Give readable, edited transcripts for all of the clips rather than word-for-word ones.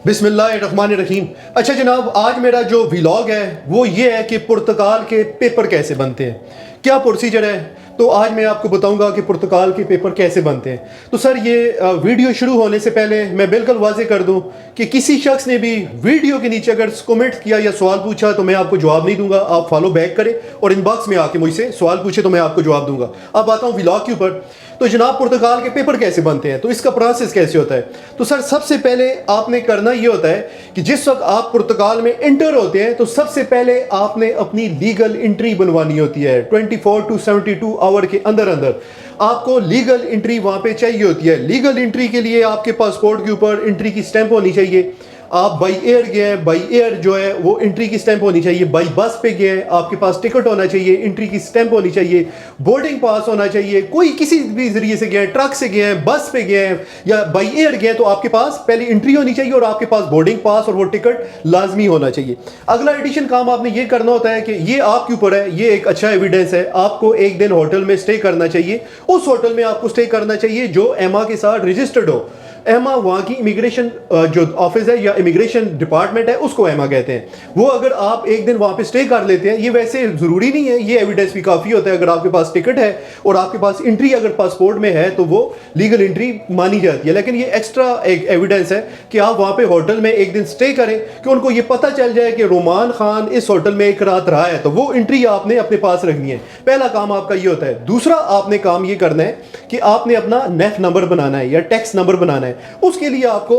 बिस्मिल्लाहिर्रहमानिर्रहीम। अच्छा जनाब, आज मेरा जो व्लॉग है वो ये है कि पुर्तगाल के पेपर कैसे बनते हैं, क्या प्रोसीजर है। तो आज मैं आपको बताऊंगा कि पुर्तगाल के पेपर कैसे बनते हैं। तो सर ये वीडियो शुरू होने से पहले मैं बिल्कुल वाजे कर दूं कि किसी शख्स ने भी वीडियो के नीचे अगर कमेंट किया या सवाल पूछा तो मैं आपको जवाब नहीं दूंगा। आप फॉलो बैक करें और इनबॉक्स में आके मुझसे सवाल पूछे तो मैं आपको जवाब दूंगा। अब आता हूँ व्लॉग के ऊपर। तो जनाब, पुर्तगाल के पेपर कैसे बनते हैं, तो इसका प्रोसेस कैसे होता है। तो सर सबसे पहले आपने करना ये होता है कि जिस वक्त आप पुर्तगाल में इंटर होते हैं तो सबसे पहले आपने अपनी लीगल एंट्री बनवानी होती है। 24 टू 72 आवर के अंदर अंदर आपको लीगल एंट्री वहां पे चाहिए होती है। लीगल एंट्री के लिए आपके पासपोर्ट के ऊपर एंट्री की स्टैंप होनी चाहिए। आप बाई एयर गए हैं, बाई एयर जो है वो एंट्री की स्टैंप होनी चाहिए। बाई बस पे गए हैं, आपके पास टिकट होना चाहिए, एंट्री की स्टैंप होनी चाहिए। बोर्डिंग पास होना चाहिए। कोई किसी भी जरिए से गए हैं, ट्रक से गए हैं, बस पे गए हैं या बाई एयर गए हैं, तो आपके पास पहले एंट्री होनी चाहिए और आपके पास बोर्डिंग पास और वो टिकट लाजमी होना चाहिए। अगला एडिशन काम आपने ये करना होता है कि ये आपके ऊपर है, ये एक अच्छा एविडेंस है। आपको एक दिन होटल में स्टे करना चाहिए। उस होटल में आपको स्टे करना चाहिए जो एमा के साथ रजिस्टर्ड हो। एमा वहाँ की इमिग्रेशन जो ऑफिस है या इमिग्रेशन डिपार्टमेंट है उसको एमा कहते हैं। वो अगर आप एक दिन वहाँ पे स्टे कर लेते हैं, ये वैसे ज़रूरी नहीं है, ये एविडेंस भी काफ़ी होता है। अगर आपके पास टिकट है और आपके पास एंट्री अगर पासपोर्ट में है तो वो लीगल एंट्री मानी जाती है। लेकिन ये एक्स्ट्रा एक एविडेंस है कि आप वहाँ पे होटल में एक दिन स्टे करें कि उनको ये पता चल जाए कि रोमान खान इस होटल में एक रात रहा है, तो वो एंट्री आपने अपने पास रखनी है। पहला काम आपका ये होता है। दूसरा आपने काम ये करना है कि आपने अपना नेफ नंबर बनाना है या टैक्स नंबर बनाना है। उसके लिए आपको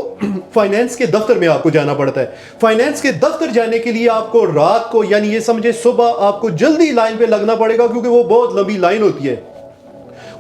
फाइनेंस के दफ्तर में आपको जाना पड़ता है। फाइनेंस के दफ्तर जाने के लिए आपको रात को, यानी ये समझे सुबह, आपको जल्दी लाइन पे लगना पड़ेगा क्योंकि वो बहुत लंबी लाइन होती है।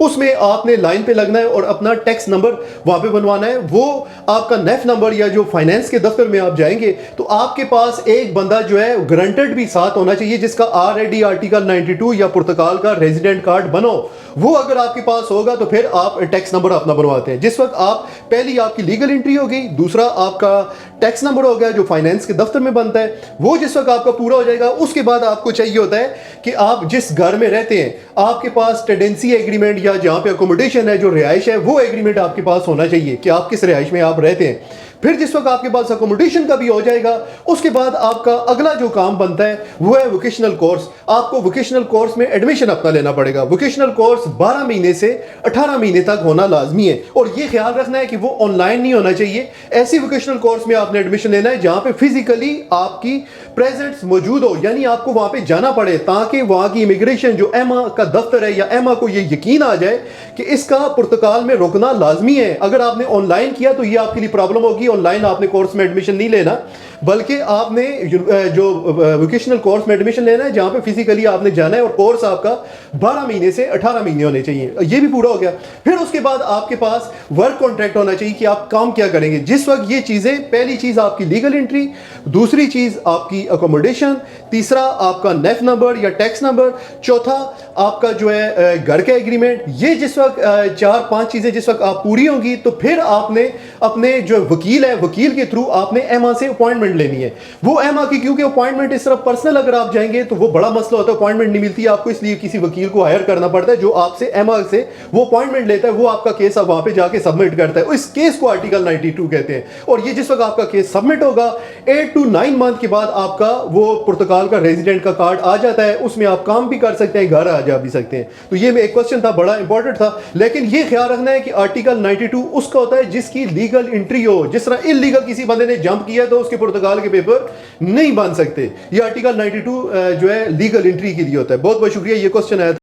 उसमें आपने लाइन पे लगना है और अपना टैक्स नंबर वहां पे बनवाना है। वो आपका नेफ नंबर या जो फाइनेंस के दफ्तर में आप जाएंगे तो आपके पास एक बंदा जो है ग्रंटेड भी साथ होना चाहिए जिसका ऑलरेडी आर्टिकल 92 या पुर्तगाल का रेजिडेंट कार्ड बनो। वो अगर आपके पास होगा तो फिर आप टैक्स नंबर अपना बनवाते हैं। जिस वक्त आप पहली आपकी लीगल एंट्री हो गई, दूसरा आपका टैक्स नंबर हो गया जो फाइनेंस के दफ्तर में बनता है, वो जिस वक्त आपका पूरा हो जाएगा उसके बाद आपको चाहिए होता है कि आप जिस घर में रहते हैं आपके पास टेंडेंसी एग्रीमेंट या जहां पे अकोमोडेशन है, जो रिहाइश है, वो एग्रीमेंट आपके पास होना चाहिए कि आप किस रिहाइश में आप रहते हैं। फिर जिस वक्त आपके पास अकोमोडेशन का भी हो जाएगा उसके बाद आपका अगला जो काम बनता है वो है वोकेशनल कोर्स। आपको वोकेशनल कोर्स में एडमिशन अपना लेना पड़ेगा। वोकेशनल कोर्स 12 महीने से 18 महीने तक होना लाजमी है और ये ख्याल रखना है कि वो ऑनलाइन नहीं होना चाहिए। ऐसी वोकेशनल कोर्स में आपने एडमिशन लेना है जहां पे फिजिकली आपकी प्रेजेंस मौजूद हो, यानी आपको वहां पे जाना पड़े ताकि वहां की इमिग्रेशन जो एमा का दफ्तर है या एमा को ये यकीन आ जाए कि इसका पुर्तगाल में रुकना लाजमी है। अगर आपने ऑनलाइन किया तो ये आपके लिए प्रॉब्लम होगी। ऑनलाइन आपने कोर्स में एडमिशन नहीं लेना, बल्कि आपने जो वोकेशनल कोर्स में एडमिशन लेना है जहां पे फिजिकली आपने जाना है और कोर्स आपका 12 महीने से 18 महीने होने चाहिए। ये भी पूरा हो गया। फिर उसके बाद आपके पास वर्क कॉन्ट्रैक्ट होना चाहिए कि आप काम क्या करेंगे। जिस वक्त ये चीज़ें, पहली चीज़ आपकी लीगल एंट्री, दूसरी चीज़ आपकी अकोमोडेशन, तीसरा आपका नेफ नंबर या टैक्स नंबर, चौथा आपका जो है घर का एग्रीमेंट, ये जिस वक्त 4-5 चीज़ें जिस वक्त आप पूरी होंगी तो फिर आपने अपने जो वकील है, वकील के थ्रू आपने एमा से अपॉइंटमेंट लेनी है। वो एमा की, क्योंकि अपॉइंटमेंट इस तरफ पर्सनल अगर आप जाएंगे तो वो बड़ा मसला होता है, अपॉइंटमेंट नहीं मिलती आपको, इसलिए किसी वकील को हायर करना पड़ता है जो आपसे एमा से वो अपॉइंटमेंट लेता है। वो आपका केस अब वहां पे जाके सबमिट करता है। इस केस को आर्टिकल 92 कहते हैं। और ये जिस वक्त आपका केस सबमिट होगा 8 to 9 मंथ के बाद आपका वो पुर्तगाल का रेजिडेंट का कार्ड आ जाता है। उसमें आप काम भी कर सकते हैं, घर आ जा भी सकते हैं। तो ये एक क्वेश्चन था, बड़ा इंपॉर्टेंट था। लेकिन ये ख्याल रखना है कि आर्टिकल 92 उसका होता है जिसकी लीगल एंट्री हो। जिस तरह इलीगल किसी बंदे ने जंप किया तो उसके पुर्तगाल के पेपर नहीं बन सकते। ये आर्टिकल 92 जो है लीगल एंट्री के लिए होता है। बहुत बहुत शुक्रिया, ये क्वेश्चन आया था।